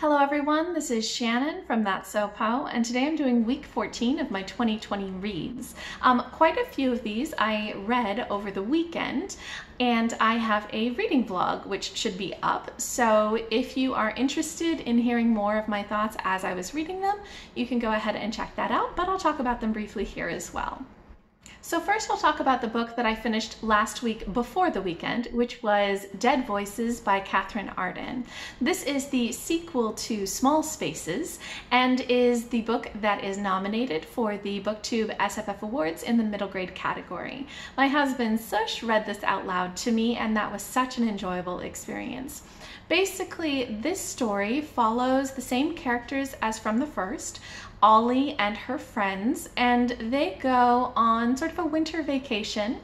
Hello everyone, this is Shannon from That's So Po, and today I'm doing week 14 of my 2020 reads. Quite a few of these I read over the weekend, and I have a reading vlog which should be up. So if you are interested in hearing more of my thoughts as I was reading them, you can go ahead and check that out, but I'll talk about them briefly here as well. So first I'll talk about the book that I finished last week before the weekend, which was Dead Voices by Katherine Arden. This is the sequel to Small Spaces and is the book that is nominated for the BooktubeSFF Awards in the middle grade category. My husband Sush read this out loud to me, and that was such an enjoyable experience. Basically, this story follows the same characters as from the first, Ollie and her friends, and they go on sort of a winter vacation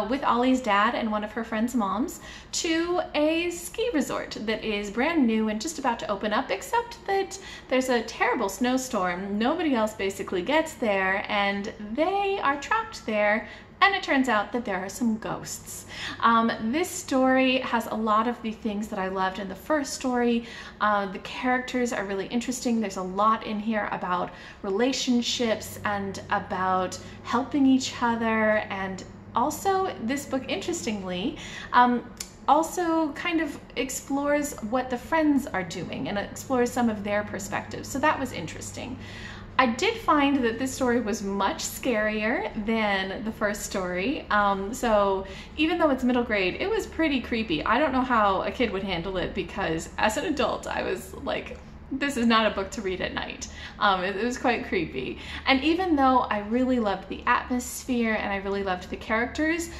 with Ollie's dad and one of her friend's moms to a ski resort that is brand new and just about to open up, except that there's a terrible snowstorm. Nobody else basically gets there, and they are trapped there. And it turns out that there are some ghosts. This story has a lot of the things that I loved in the first story. The characters are really interesting. There's a lot in here about relationships and about helping each other. And also, this book, interestingly, also kind of explores what the friends are doing and explores some of their perspectives. So that was interesting. I did find that this story was much scarier than the first story. So even though it's middle grade, it was pretty creepy. I don't know how a kid would handle it, because as an adult, I was like, this is not a book to read at night. It was quite creepy. And even though I really loved the atmosphere and I really loved the characters,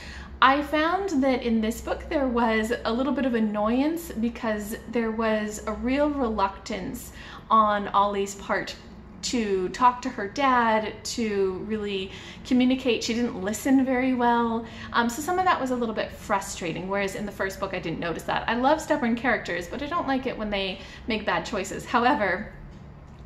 I found that in this book there was a little bit of annoyance because there was a real reluctance on Ollie's part to talk to her dad, to really communicate. She didn't listen very well. So some of that was a little bit frustrating, whereas in the first book I didn't notice that. I love stubborn characters, but I don't like it when they make bad choices. However,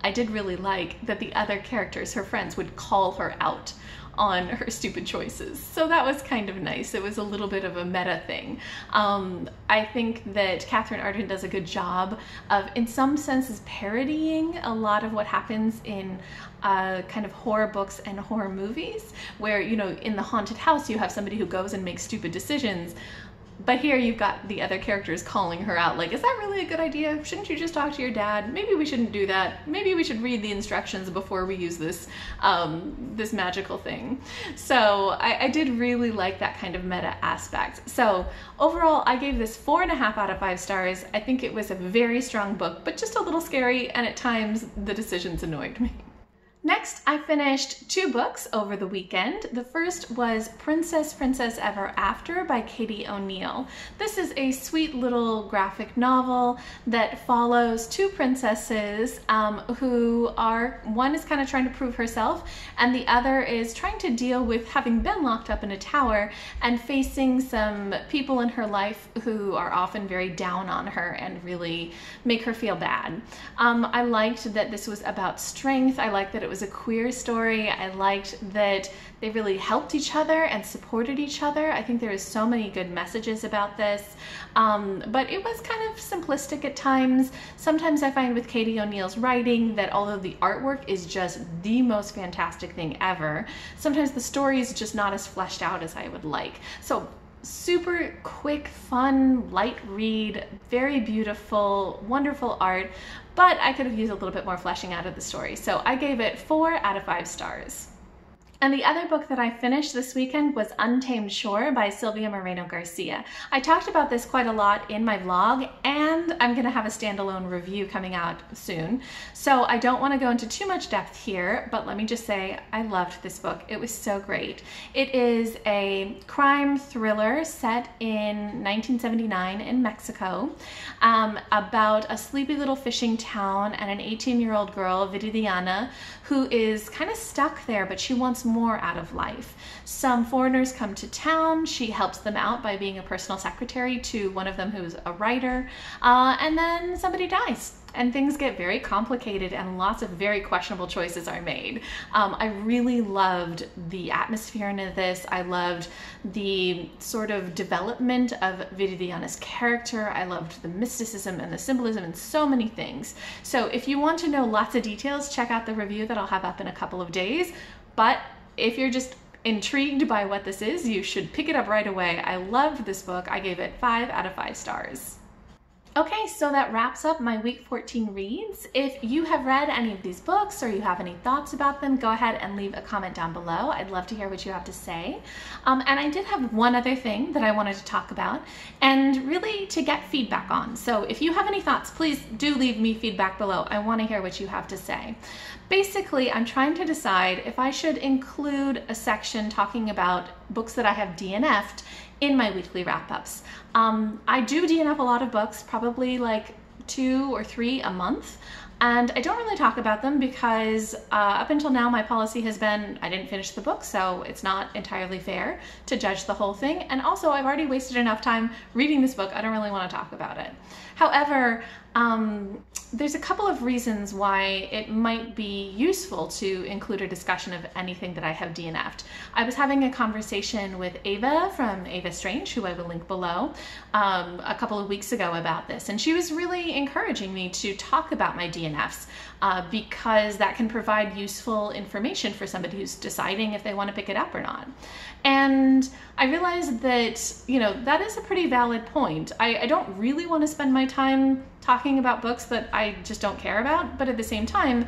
I did really like that the other characters, her friends, would call her out on her stupid choices. So that was kind of nice. It was a little bit of a meta thing. I think that Katherine Arden does a good job of, in some senses, parodying a lot of what happens in kind of horror books and horror movies, where, you know, in the haunted house you have somebody who goes and makes stupid decisions. But here you've got the other characters calling her out, like, is that really a good idea? Shouldn't you just talk to your dad? Maybe we shouldn't do that. Maybe we should read the instructions before we use this, this magical thing. So I did really like that kind of meta aspect. So overall, I gave this 4.5 out of 5 stars. I think it was a very strong book, but just a little scary, and at times the decisions annoyed me. Next, I finished 2 books over the weekend. The first was Princess Ever After by Katie O'Neill. This is a sweet little graphic novel that follows 2 princesses who are, one is kind of trying to prove herself, and the other is trying to deal with having been locked up in a tower and facing some people in her life who are often very down on her and really make her feel bad. I liked that this was about strength. I liked that it was a queer story. I liked that they really helped each other and supported each other. I think there is so many good messages about this, but it was kind of simplistic at times. Sometimes I find with Katie O'Neill's writing that although the artwork is just the most fantastic thing ever, sometimes the story is just not as fleshed out as I would like. So super quick, fun, light read, very beautiful, wonderful art, but I could have used a little bit more fleshing out of the story. So I gave it 4 out of 5 stars. And the other book that I finished this weekend was Untamed by Silvia Moreno-Garcia. I talked about this quite a lot in my vlog, and I'm gonna have a standalone review coming out soon. So I don't wanna go into too much depth here, but let me just say I loved this book. It was so great. It is a crime thriller set in 1979 in Mexico, about a sleepy little fishing town and an 18-year-old girl, Viridiana, who is kind of stuck there, but she wants more out of life. Some foreigners come to town. She helps them out by being a personal secretary to one of them who's a writer, and then somebody dies. and things get very complicated and lots of very questionable choices are made. I really loved the atmosphere in this. I loved the sort of development of Viridiana's character. I loved the mysticism and the symbolism and so many things. So if you want to know lots of details, check out the review that I'll have up in a couple of days. But if you're just intrigued by what this is, you should pick it up right away. I loved this book. I gave it 5 out of 5 stars. Okay, so that wraps up my week 14 reads. If you have read any of these books or you have any thoughts about them, go ahead and leave a comment down below. I'd love to hear what you have to say. And I did have one other thing that I wanted to talk about and really to get feedback on. So if you have any thoughts, please do leave me feedback below. I want to hear what you have to say. Basically, I'm trying to decide if I should include a section talking about books that I have DNF'd in my weekly wrap-ups. I do DNF a lot of books, probably like 2 or 3 a month, and I don't really talk about them because up until now my policy has been I didn't finish the book, so it's not entirely fair to judge the whole thing, and also I've already wasted enough time reading this book, I don't really want to talk about it. However, there's a couple of reasons why it might be useful to include a discussion of anything that I have DNF'd. I was having a conversation with Eva from Eva Strange, who I will link below, a couple of weeks ago about this, and she was really encouraging me to talk about my DNFs because that can provide useful information for somebody who's deciding if they want to pick it up or not. And I realized that, you know, that is a pretty valid point. I don't really want to spend my time talking about books that I just don't care about, but at the same time,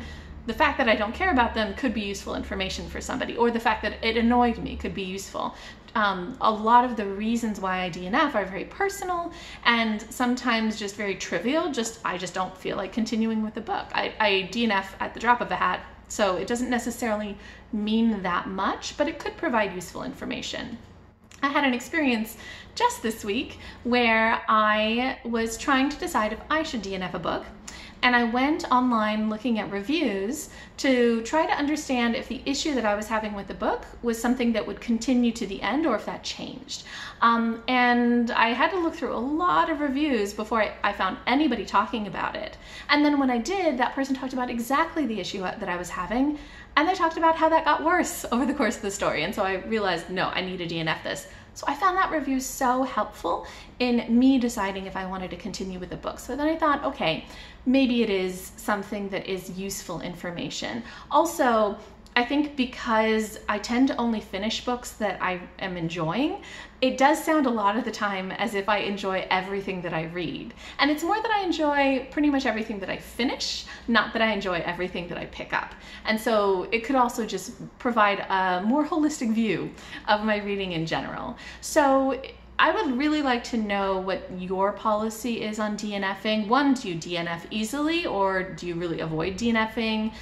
the fact that I don't care about them could be useful information for somebody, or the fact that it annoyed me could be useful. A lot of the reasons why I DNF are very personal and sometimes just very trivial, I just don't feel like continuing with the book. I DNF at the drop of a hat, so it doesn't necessarily mean that much, but it could provide useful information. I had an experience just this week where I was trying to decide if I should DNF a book, and I went online looking at reviews to try to understand if the issue that I was having with the book was something that would continue to the end or if that changed. And I had to look through a lot of reviews before I found anybody talking about it. And then when I did, that person talked about exactly the issue that I was having, and they talked about how that got worse over the course of the story. And so I realized, no, I need to DNF this. So I found that review so helpful in me deciding if I wanted to continue with the book. So then I thought, okay, maybe it is something that is useful information. Also, I think because I tend to only finish books that I am enjoying, it does sound a lot of the time as if I enjoy everything that I read. And it's more that I enjoy pretty much everything that I finish, not that I enjoy everything that I pick up. And so it could also just provide a more holistic view of my reading in general. So I would really like to know what your policy is on DNFing. One, do you DNF easily or do you really avoid DNFing?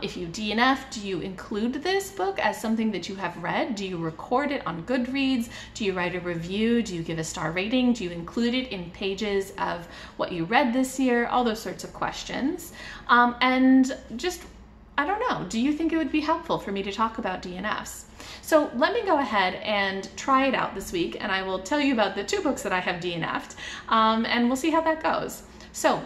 If you DNF, do you include this book as something that you have read? Do you record it on Goodreads? Do you write a review? Do you give a star rating? Do you include it in pages of what you read this year? All those sorts of questions. And just, I don't know, do you think it would be helpful for me to talk about DNFs? So let me go ahead and try it out this week, and I will tell you about the 2 books that I have DNF'd, and we'll see how that goes. So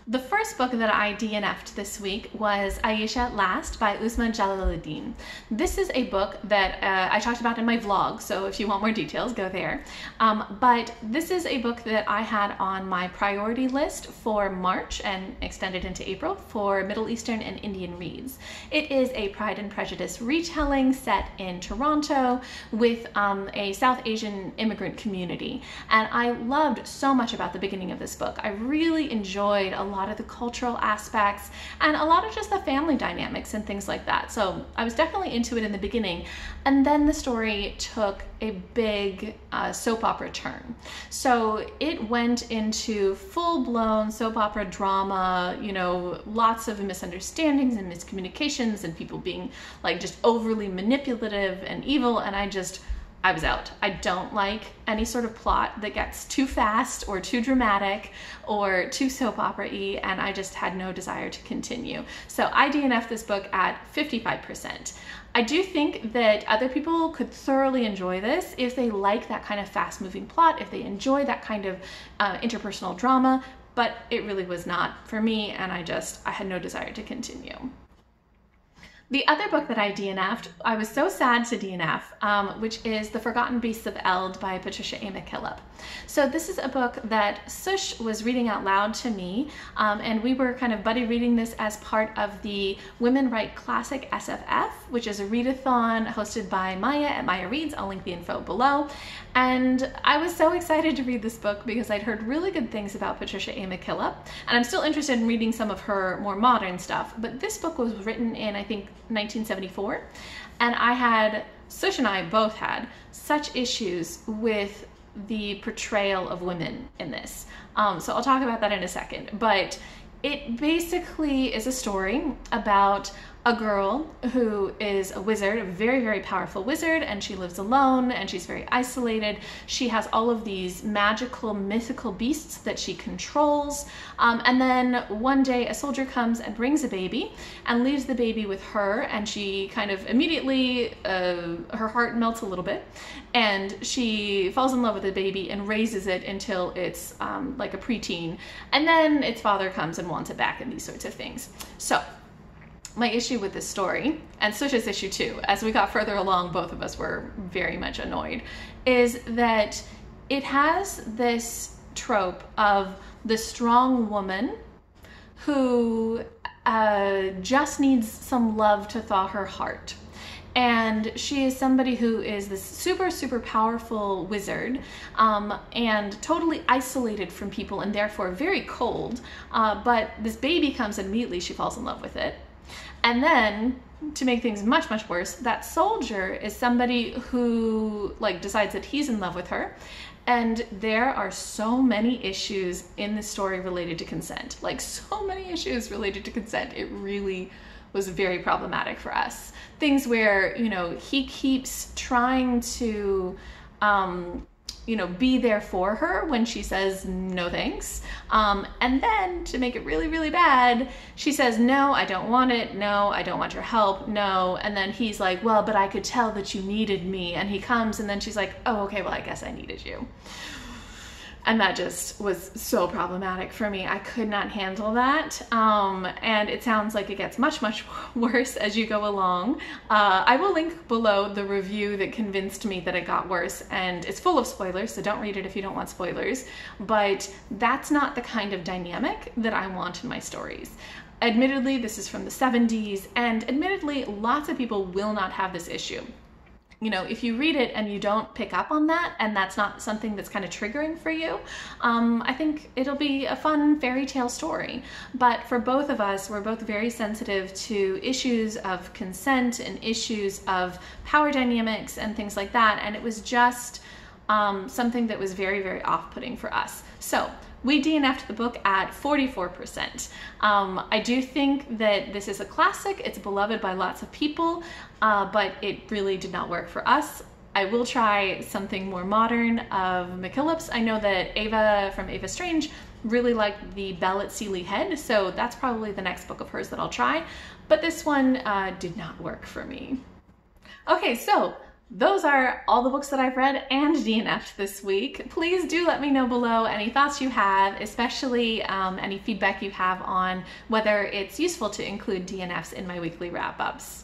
the first book that I DNF'd this week was Ayesha at Last by Uzma Jalaluddin. This is a book that I talked about in my vlog, so if you want more details, go there. But this is a book that I had on my priority list for March and extended into April for Middle Eastern and Indian reads. It is a Pride and Prejudice retelling set in Toronto with a South Asian immigrant community. And I loved so much about the beginning of this book. I really enjoyed a lot of the cultural aspects and a lot of just the family dynamics and things like that. So I was definitely into it in the beginning, and then the story took a big soap opera turn. So it went into full-blown soap opera drama, you know, lots of misunderstandings and miscommunications and people being like just overly manipulative and evil, and I was out. I don't like any sort of plot that gets too fast or too dramatic or too soap opera-y, and I just had no desire to continue. So I DNF'd this book at 55%. I do think that other people could thoroughly enjoy this if they like that kind of fast-moving plot, if they enjoy that kind of interpersonal drama. but it really was not for me, and I had no desire to continue. The other book that I DNF'd, I was so sad to DNF, which is The Forgotten Beasts of Eld by Patricia A. McKillop. So this is a book that Sush was reading out loud to me, and we were kind of buddy reading this as part of the Women Write Classic SFF, which is a readathon hosted by Maya at Maya Reads. I'll link the info below. And I was so excited to read this book because I'd heard really good things about Patricia A. McKillop, and I'm still interested in reading some of her more modern stuff. But this book was written in, I think, 1974, and Sush and I both had such issues with the portrayal of women in this. So I'll talk about that in a second, but it basically is a story about a girl who is a wizard, a very, very powerful wizard, and she lives alone and she's very isolated. She has all of these magical, mythical beasts that she controls. And then one day a soldier comes and brings a baby and leaves the baby with her, and she kind of immediately, her heart melts a little bit, and she falls in love with the baby and raises it until it's like a preteen. And then its father comes and wants it back and these sorts of things. So my issue with this story, and Sush's issue too, as we got further along, both of us were very much annoyed, is that it has this trope of the strong woman who just needs some love to thaw her heart. And she is somebody who is this super, super powerful wizard, and totally isolated from people and therefore very cold. But this baby comes and immediately she falls in love with it. And then, to make things much, much worse, that soldier is somebody who decides that he's in love with her. And there are so many issues in the story related to consent. So many issues related to consent. It really was very problematic for us. Things where, he keeps trying to, be there for her when she says no thanks. And then, to make it really, really bad, she says, no, I don't want it. No, I don't want your help. No. And then he's like, well, but I could tell that you needed me. And he comes, and then she's like, oh, okay, well, I guess I needed you. And that just was so problematic for me. I could not handle that. And it sounds like it gets much, much worse as you go along. I will link below the review that convinced me that it got worse, and it's full of spoilers, so don't read it if you don't want spoilers. But that's not the kind of dynamic that I want in my stories. Admittedly, this is from the 70s, and admittedly, lots of people will not have this issue. If you read it and you don't pick up on that, and that's not something that's kind of triggering for you, I think it'll be a fun fairy tale story. But for both of us, we're both very sensitive to issues of consent and issues of power dynamics and things like that, and it was just something that was very, very off-putting for us. So we DNF'd the book at 44%. I do think that this is a classic. It's beloved by lots of people, but it really did not work for us. I will try something more modern of McKillop's. I know that Eva from Eva Strange really liked the Belle at Sealy Head, so that's probably the next book of hers that I'll try, but this one did not work for me. Okay, so those are all the books that I've read and DNF'd this week. Please do let me know below any thoughts you have, especially any feedback you have on whether it's useful to include DNFs in my weekly wrap-ups.